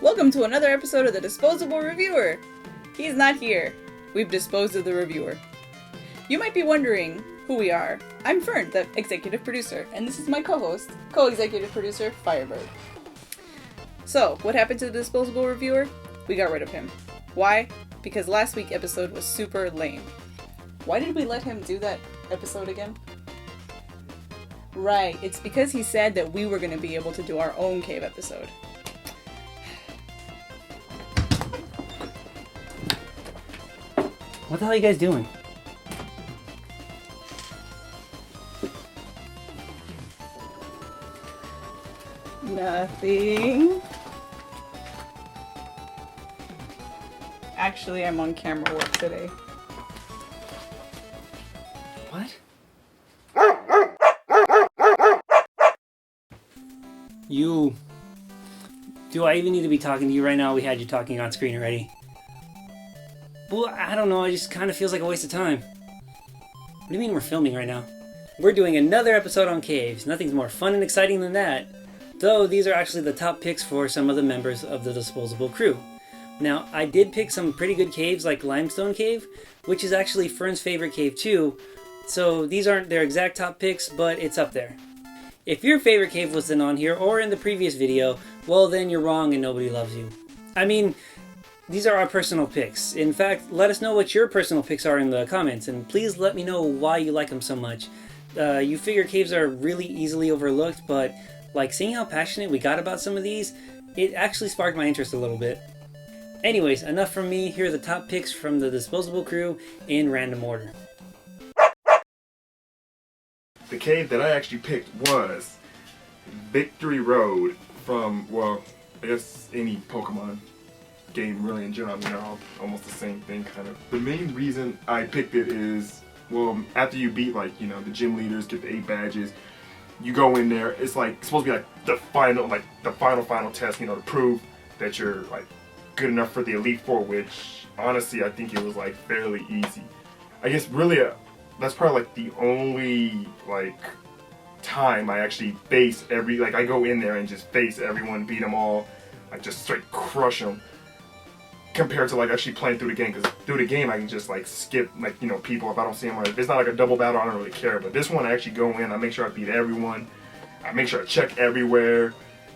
Welcome to another episode of the Disposable Reviewer. He's not here. We've disposed of the reviewer. You might be wondering who we are. I'm Fern, the executive producer, and this is my co-host, co-executive producer, Firebird. So, what happened to the Disposable Reviewer? We got rid of him. Why? Because last week's episode was super lame. Why did we let him do that episode again? Right, it's because he said that we were going to be able to do our own cave episode. What the hell are you guys doing? Nothing. Actually, I'm on camera work today. What? Do I even need to be talking to you right now? We had you talking on screen already. Well, I don't know, it just kind of feels like a waste of time. What do you mean we're filming right now? We're doing another episode on caves. Nothing's more fun and exciting than that. Though these are actually the top picks for some of the members of the Disposable Crew. Now, I did pick some pretty good caves like Limestone Cave, which is actually Fern's favorite cave too. So these aren't their exact top picks, but it's up there. If your favorite cave wasn't on here or in the previous video, well then you're wrong and nobody loves you. I mean, these are our personal picks. In fact, let us know what your personal picks are in the comments, and please let me know why you like them so much. You figure caves are really easily overlooked, but like seeing how passionate we got about some of these, it actually sparked my interest a little bit. Anyways, enough from me. Here are the top picks from the Disposable Crew in random order. The cave that I actually picked was Victory Road from, well, I guess any Pokemon game really in general. I mean, they're all almost the same thing, kind of. The main reason I picked it is, well, after you beat, like, you know, the gym leaders, get the 8 badges, you go in there, it's like, it's supposed to be like the final test, you know, to prove that you're, like, good enough for the Elite Four, which, honestly, I think it was, like, fairly easy. I guess, really, that's probably, like, the only, like, time I actually face I go in there and just face everyone, beat them all, like, just straight crush them. Compared to like actually playing through the game, because through the game I can just like skip, like, you know, people if I don't see them. Or if it's not like a double battle, I don't really care. But this one I actually go in, I make sure I beat everyone, I make sure I check everywhere,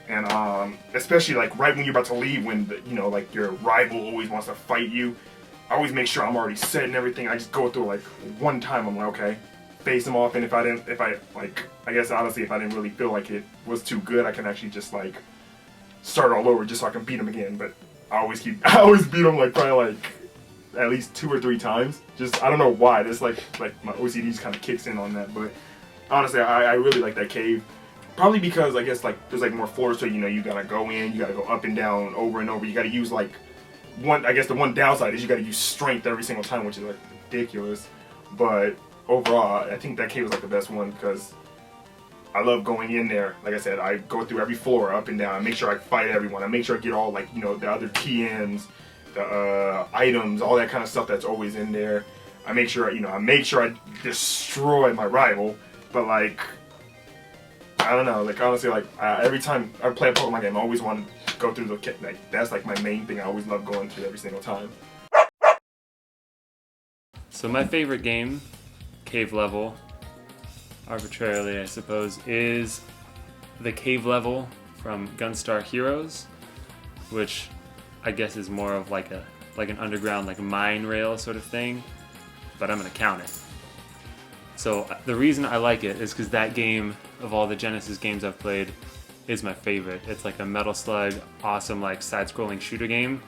and especially like right when you're about to leave, when the, you know, like your rival always wants to fight you, I always make sure I'm already set and everything. I just go through like one time, I'm like, okay, face them off, and if I guess honestly if I didn't really feel like it was too good, I can actually just like start all over just so I can beat them again. But I always beat them like probably like at least 2 or 3 times. Just, I don't know why. This like my OCD just kind of kicks in on that. But honestly, I really like that cave. Probably because I guess like there's like more floors to it. You know, you gotta go in, you gotta go up and down, over and over. You gotta use like I guess the one downside is you gotta use strength every single time, which is like ridiculous. But overall, I think that cave was like the best one because I love going in there. Like I said, I go through every floor up and down. I make sure I fight everyone. I make sure I get all, like, you know, the other TMs, the items, all that kind of stuff that's always in there. I make sure, you know, I destroy my rival. But like, I don't know, like honestly, like every time I play a Pokemon game, I always want to go through like that's like my main thing. I always love going through every single time. So my favorite game, cave level, arbitrarily I suppose, is the cave level from Gunstar Heroes, which I guess is more of like an underground like mine rail sort of thing, but I'm gonna count it. So the reason I like it is because that game, of all the Genesis games I've played, is my favorite. It's like a Metal Slug, awesome like side-scrolling shooter game,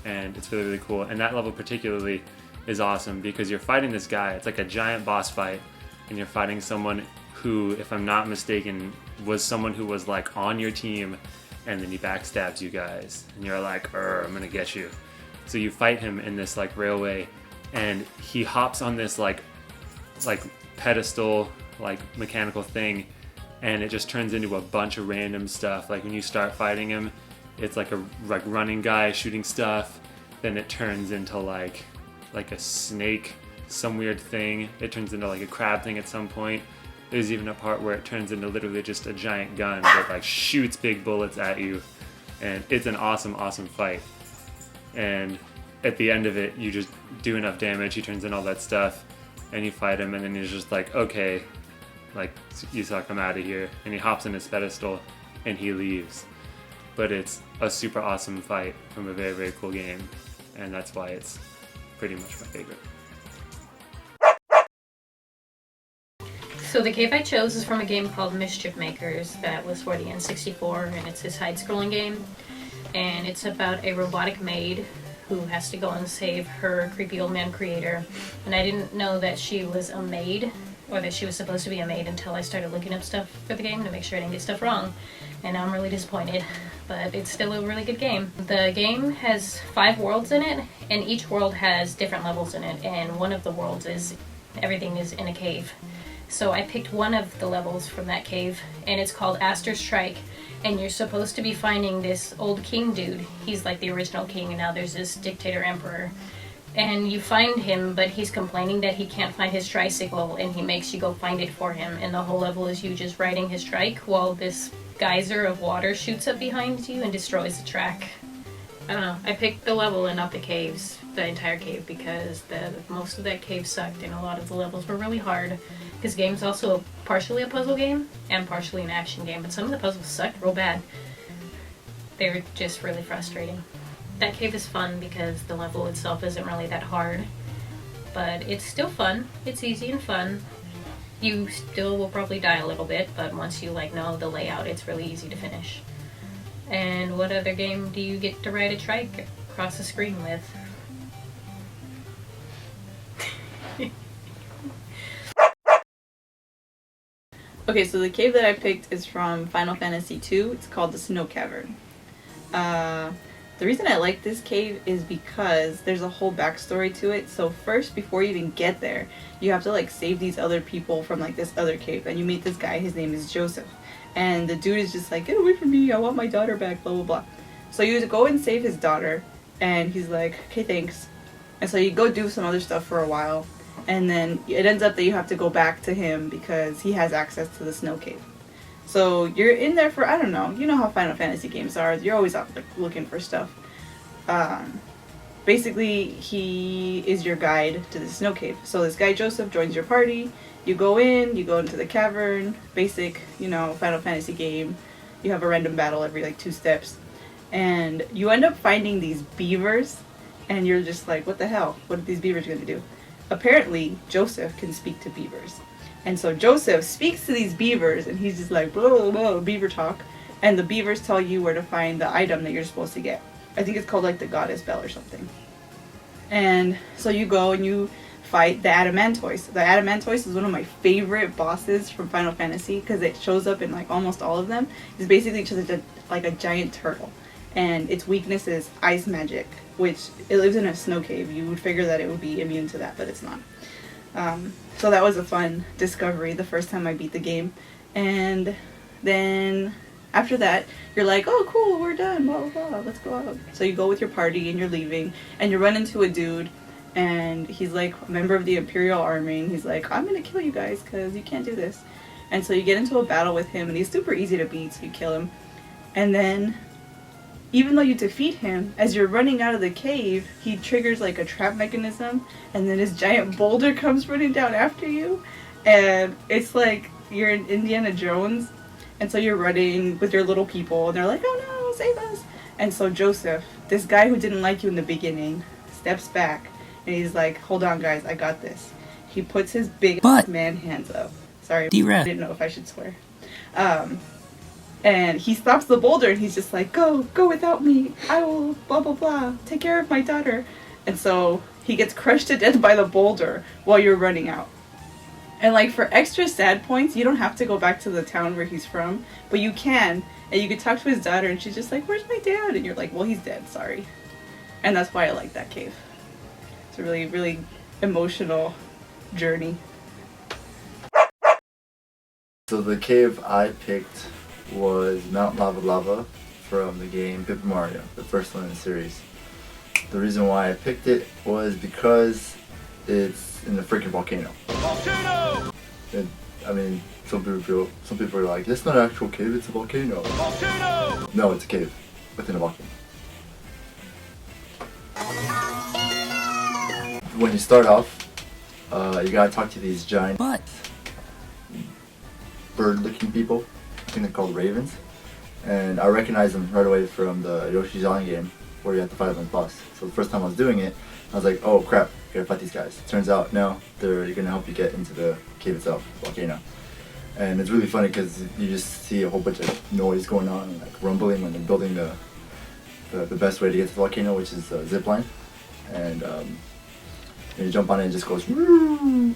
and it's really, really cool. And that level particularly is awesome because you're fighting this guy. It's like a giant boss fight, and you're fighting someone who, if I'm not mistaken, was someone who was like on your team, and then he backstabs you guys, and you're like, I'm gonna get you. So you fight him in this like railway, and he hops on this like pedestal, like mechanical thing, and it just turns into a bunch of random stuff. Like when you start fighting him, it's like a running guy shooting stuff, then it turns into like a snake, some weird thing. It turns into like a crab thing at some point. There's even a part where it turns into literally just a giant gun that like shoots big bullets at you. and it's an awesome, awesome fight. And at the end of it, you just do enough damage, he turns in all that stuff, and you fight him, and then he's just like, okay, like, you suck, I'm out of here. And he hops in his pedestal, and he leaves. But it's a super awesome fight from a very, very cool game, and that's why it's pretty much my favorite. So the cave I chose is from a game called Mischief Makers that was for the N64, and it's this side-scrolling game. And it's about a robotic maid who has to go and save her creepy old man creator. And I didn't know that she was a maid, or that she was supposed to be a maid, until I started looking up stuff for the game to make sure I didn't get stuff wrong. And now I'm really disappointed, but it's still a really good game. The game has 5 worlds in it, and each world has different levels in it, and one of the worlds is everything is in a cave. So I picked one of the levels from that cave, and it's called Aster Strike, and you're supposed to be finding this old king dude. He's like the original king, and now there's this dictator emperor. And you find him, but he's complaining that he can't find his tricycle, and he makes you go find it for him, and the whole level is you just riding his trike while this geyser of water shoots up behind you and destroys the track. I don't know, I picked the level and not the caves, the entire cave, because most of that cave sucked, and a lot of the levels were really hard. This game's also partially a puzzle game and partially an action game, but some of the puzzles sucked real bad. They were just really frustrating. That cave is fun because the level itself isn't really that hard, but it's still fun. It's easy and fun. You still will probably die a little bit, but once you know the layout, it's really easy to finish. And what other game do you get to ride a trike across the screen with? Okay, so the cave that I picked is from Final Fantasy II. It's called the Snow Cavern. The reason I like this cave is because there's a whole backstory to it. So first, before you even get there, you have to save these other people from this other cave, and you meet this guy. His name is Joseph, and the dude is just like, get away from me, I want my daughter back, blah blah blah. So you go and save his daughter, and he's like, okay, thanks. And so you go do some other stuff for a while, and then it ends up that you have to go back to him because he has access to the snow cave. So you're in there for, I don't know, you know how Final Fantasy games are, you're always out looking for stuff. Basically, he is your guide to the snow cave. So this guy Joseph joins your party, you go into the cavern, basic, Final Fantasy game. You have a random battle every 2 steps. And you end up finding these beavers, and you're just like, what the hell? What are these beavers going to do? Apparently, Joseph can speak to beavers. And so Joseph speaks to these beavers, and he's just like, blah, blah, blah, beaver talk. And the beavers tell you where to find the item that you're supposed to get. I think it's called the Goddess Bell or something. And so you go and you fight the Adamantoise. The Adamantoise is one of my favorite bosses from Final Fantasy because it shows up in almost all of them. It's basically just a giant turtle. And its weakness is ice magic, which it lives in a snow cave. You would figure that it would be immune to that, but it's not. So that was a fun discovery the first time I beat the game. And then after that, you're like, oh cool, we're done, blah blah blah, let's go out. So you go with your party and you're leaving, and you run into a dude, and he's a member of the Imperial Army, and he's like, I'm gonna kill you guys because you can't do this. And so you get into a battle with him, and he's super easy to beat, so you kill him. And then, even though you defeat him, as you're running out of the cave, he triggers a trap mechanism, and then this giant boulder comes running down after you, and it's like you're in Indiana Jones, and so you're running with your little people, and they're like, oh no, save us. And so Joseph, this guy who didn't like you in the beginning, steps back, and he's like, hold on guys, I got this. He puts his big man hands up. Sorry, I didn't know if I should swear. And he stops the boulder, and he's just like, go without me. I will blah, blah, blah. Take care of my daughter. And so he gets crushed to death by the boulder while you're running out. And for extra sad points, you don't have to go back to the town where he's from, but you can. And you can talk to his daughter, and she's just like, where's my dad? And you're like, well, he's dead, sorry. And that's why I like that cave. It's a really, really emotional journey. So the cave I picked was Mount Lava Lava from the game Paper Mario, the first one in the series. The reason why I picked it was because it's in the freaking volcano. Volcano! And, I mean, some people are like, it's not an actual cave, it's a volcano. Volcano! No, it's a cave. within a volcano. When you start off, you gotta talk to these giant bird-looking people. I think they're called ravens. And I recognized them right away from the Yoshi's Island game where you have to fight them boss. So the first time I was doing it, I was like, oh crap, I gotta fight these guys. Turns out, no, they're gonna help you get into the cave itself, volcano. And it's really funny because you just see a whole bunch of noise going on, and like rumbling when they're building the best way to get to the volcano, which is a zip line. And you jump on it and it just goes, woo!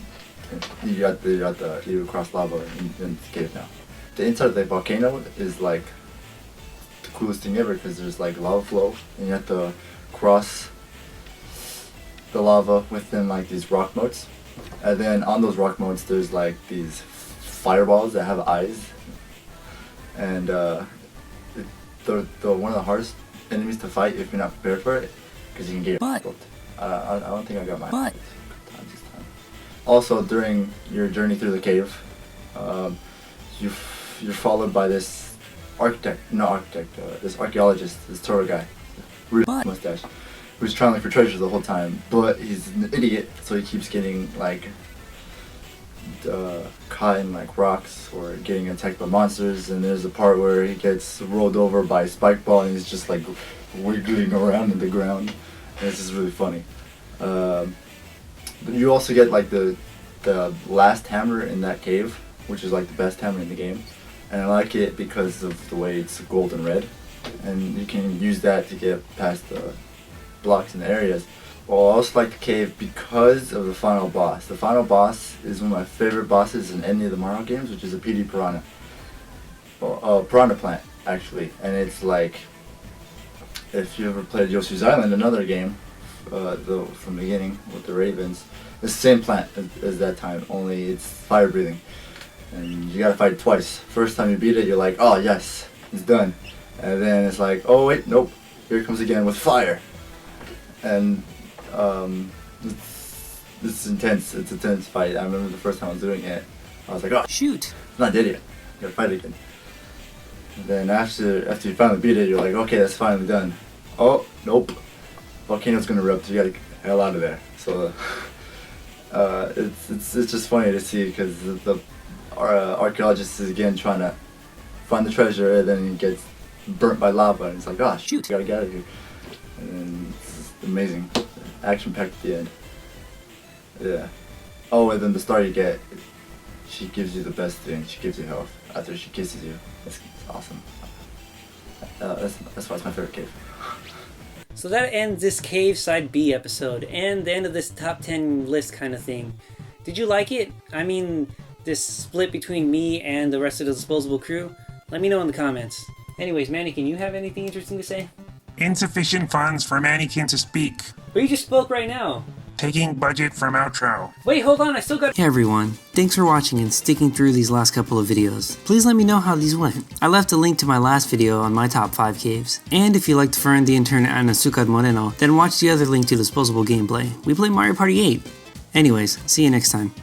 You got you cross lava in the cave now. The inside of the volcano is like the coolest thing ever because there's like lava flow and you have to cross the lava within like these rock moats. And then on those rock moats there's like these fireballs that have eyes. And the one of the hardest enemies to fight if you're not prepared for it because you can get your I don't think I got mine. Also, during your journey through the cave, you're followed by this this archaeologist, this tour guy, really mustache, who's trying to look for treasure the whole time, but he's an idiot, so he keeps getting like caught in like rocks or getting attacked by monsters. And there's a part where he gets rolled over by a spike ball and he's just like wiggling around in the ground. And it's just really funny. You also get like the last hammer in that cave, which is like the best hammer in the game, and I like it because of the way it's gold and red, and you can use that to get past the blocks in the areas. Well, I also like the cave because of the final boss. The final boss is one of my favorite bosses in any of the Mario games, which is a PD piranha. Well, piranha plant actually, and it's like if you ever played Yoshi's Island, another game from the beginning with the ravens, it's the same plant as that time, only it's fire breathing, and you gotta fight it twice. First time you beat it, you're like, oh yes, it's done, and then it's like, oh wait, nope, here it comes again with fire, and it's intense. It's a tense fight. I remember the first time I was doing it, I was like, oh shoot, it's not dead yet, you gotta fight it again. And then after you finally beat it, you're like, okay, that's finally done. Oh nope, volcano's gonna erupt, you gotta get the hell out of there. So it's just funny to see because the archaeologist is again trying to find the treasure, and then he gets burnt by lava, and it's like, oh shoot, gotta get out of here. And then it's amazing, action packed at the end. Yeah. Oh, and then the star you get, she gives you the best thing. She gives you health after she kisses you. It's awesome. That's why it's my favorite cave. So that ends this Cave Side B episode, and the end of this top 10 list kind of thing. Did you like it? I mean, this split between me and the rest of the Disposable Crew? Let me know in the comments. Anyways, Mannequin, you have anything interesting to say? Insufficient funds for Mannequin to speak. But you just spoke right now. Taking budget from outro. Wait, hold on, I still got... Hey everyone, thanks for watching and sticking through these last couple of videos. Please let me know how these went. I left a link to my last video on my top 5 caves. And if you liked Fern the Intern and Azúcar Moreno, then watch the other link to Disposable gameplay. We play Mario Party 8. Anyways, see you next time.